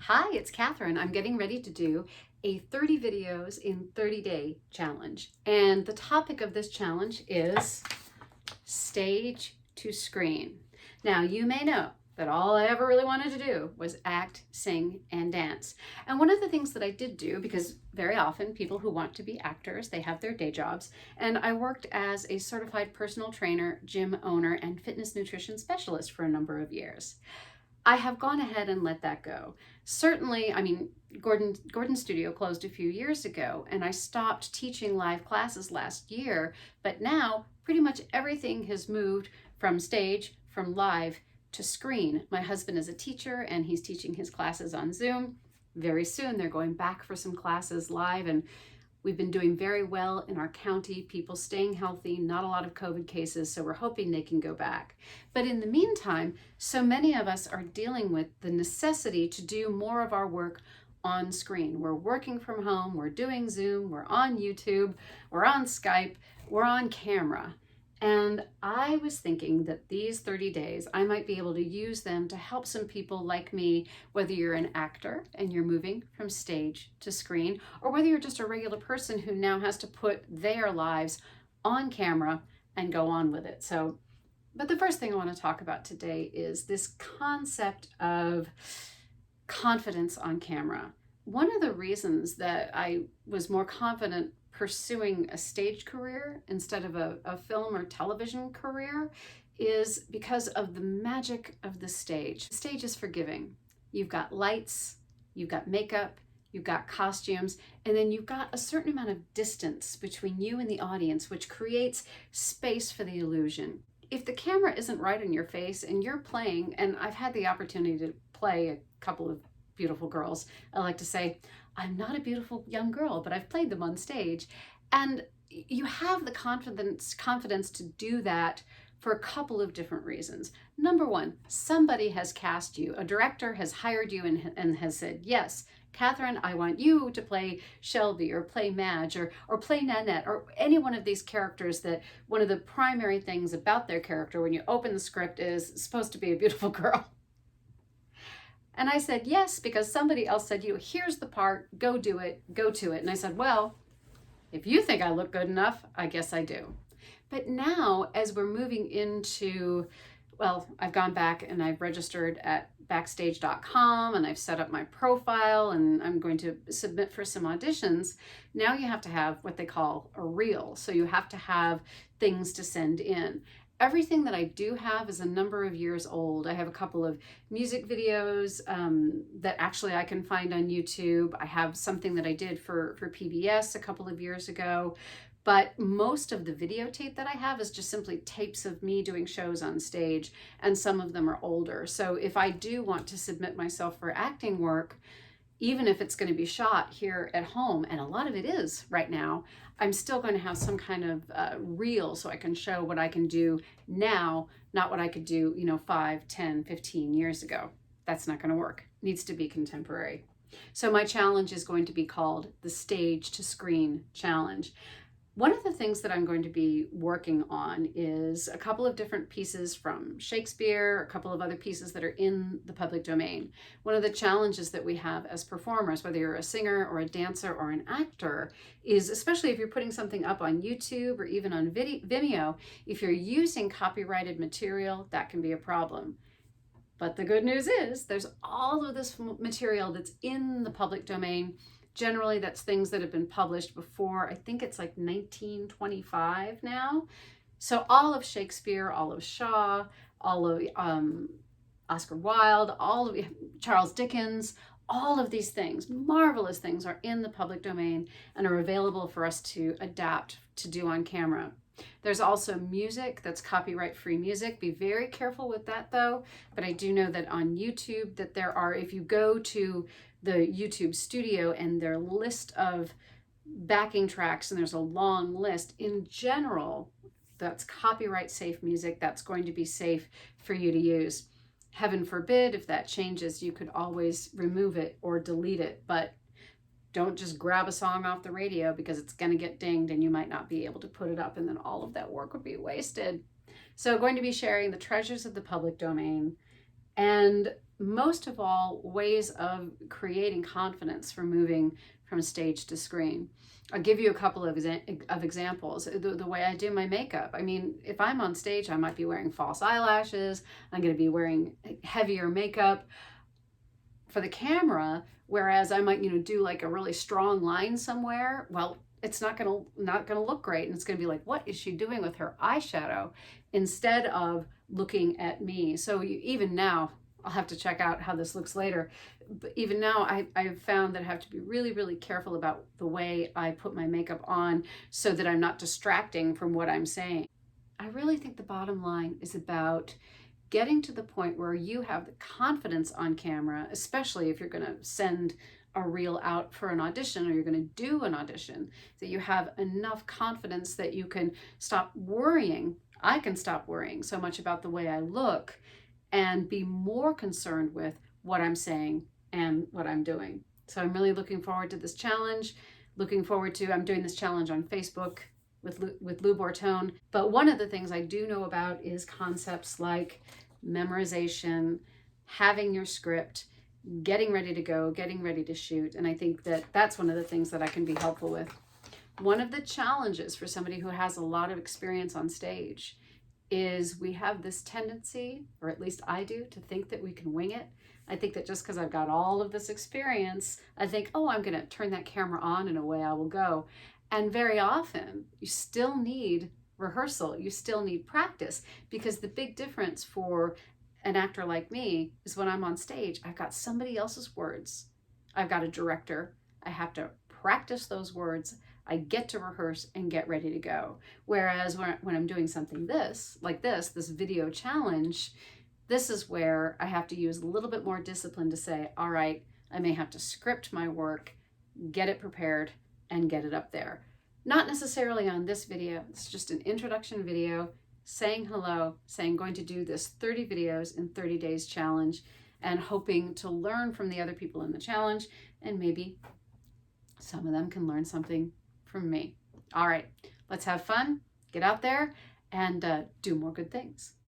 Hi, it's Catherine. I'm getting ready to do a 30 videos in 30-day challenge. And the topic of this challenge is stage to screen. Now, you may know that all I ever really wanted to do was act, sing, and dance. And one of the things that I did do, because very often people who want to be actors, they have their day jobs, and I worked as a certified personal trainer, gym owner, and fitness nutrition specialist for a number of years. I have gone ahead and let that go. Certainly, Gordon Studio closed a few years ago, and I stopped teaching live classes last year, but now pretty much everything has moved from stage, from live to screen. My husband is a teacher, and he's teaching his classes on Zoom. Very soon, they're going back for some classes live, and we've been doing very well in our county, people staying healthy, not a lot of COVID cases, so we're hoping they can go back. But in the meantime, so many of us are dealing with the necessity to do more of our work on screen. We're working from home, we're doing Zoom, we're on YouTube, we're on Skype, we're on camera. And I was thinking that these 30 days, I might be able to use them to help some people like me, whether you're an actor and you're moving from stage to screen, or whether you're just a regular person who now has to put their lives on camera and go on with it. But the first thing I want to talk about today is this concept of confidence on camera. One of the reasons that I was more confident pursuing a stage career instead of a film or television career is because of the magic of the stage. The stage is forgiving. You've got lights, you've got makeup, you've got costumes, and then you've got a certain amount of distance between you and the audience, which creates space for the illusion. If the camera isn't right in your face and you're playing, and I've had the opportunity to play a couple of beautiful girls, I like to say, I'm not a beautiful young girl, but I've played them on stage. And you have the confidence to do that for a couple of different reasons. Number one, somebody has cast you. A director has hired you and has said, yes, Catherine, I want you to play Shelby or play Madge or play Nanette or any one of these characters that one of the primary things about their character when you open the script is supposed to be a beautiful girl. And I said, yes, because somebody else said, here's the part, go do it, go to it. And I said, well, if you think I look good enough, I guess I do. But now, as we're moving into, well, I've gone back and I've registered at Backstage.com and I've set up my profile and I'm going to submit for some auditions. Now you have to have what they call a reel. So you have to have things to send in. Everything that I do have is a number of years old. I have a couple of music videos that actually I can find on YouTube. I have something that I did for PBS a couple of years ago. But most of the videotape that I have is just simply tapes of me doing shows on stage, and some of them are older. So if I do want to submit myself for acting work, even if it's going to be shot here at home, and a lot of it is right now, I'm still going to have some kind of reel so I can show what I can do now, not what I could do, 5, 10, 15 years ago. That's not going to work. It needs to be contemporary. So my challenge is going to be called the Stage to Screen Challenge. One of the things that I'm going to be working on is a couple of different pieces from Shakespeare, a couple of other pieces that are in the public domain. One of the challenges that we have as performers, whether you're a singer or a dancer or an actor, is especially if you're putting something up on YouTube or even on Vimeo, if you're using copyrighted material, that can be a problem. But the good news is there's all of this material that's in the public domain. Generally, that's things that have been published before, I think it's like 1925 now. So all of Shakespeare, all of Shaw, all of Oscar Wilde, all of Charles Dickens, all of these things, marvelous things, are in the public domain and are available for us to adapt to do on camera. There's also music that's copyright-free music. Be very careful with that though. But I do know that on YouTube that there are, if you go to the YouTube studio and their list of backing tracks, and there's a long list, in general, that's copyright safe music that's going to be safe for you to use. Heaven forbid if that changes, you could always remove it or delete it, but don't just grab a song off the radio because it's going to get dinged and you might not be able to put it up, and then all of that work would be wasted. So going to be sharing the treasures of the public domain. And most of all, ways of creating confidence for moving from stage to screen. I'll give you a couple of examples. The way I do my makeup. I mean, if I'm on stage, I might be wearing false eyelashes. I'm going to be wearing heavier makeup for the camera, whereas I might, do like a really strong line somewhere. Well, it's not gonna look great, and it's gonna be like, what is she doing with her eyeshadow, instead of looking at me. So even now, I'll have to check out how this looks later, but even now I've found that I have to be really, really careful about the way I put my makeup on so that I'm not distracting from what I'm saying. I really think the bottom line is about getting to the point where you have the confidence on camera, especially if you're going to send a reel out for an audition or you're going to do an audition, that you have enough confidence that you can stop worrying. I can stop worrying so much about the way I look and be more concerned with what I'm saying and what I'm doing. So I'm really looking forward to this challenge. I'm doing this challenge on Facebook with Lou Bortone. But one of the things I do know about is concepts like memorization, having your script, getting ready to go, getting ready to shoot. And I think that that's one of the things that I can be helpful with. One of the challenges for somebody who has a lot of experience on stage is we have this tendency, or at least I do, to think that we can wing it. I think that just because I've got all of this experience, I think, oh, I'm going to turn that camera on and away I will go. And very often, you still need rehearsal. You still need practice, because the big difference for an actor like me is when I'm on stage, I've got somebody else's words. I've got a director. I have to practice those words. I get to rehearse and get ready to go. Whereas when I'm doing something this video challenge, this is where I have to use a little bit more discipline to say, all right, I may have to script my work, get it prepared, and get it up there. Not necessarily on this video. It's just an introduction video saying hello, saying going to do this 30 videos in 30 days challenge, and hoping to learn from the other people in the challenge, and maybe some of them can learn something from me. All right, let's have fun, get out there, and do more good things.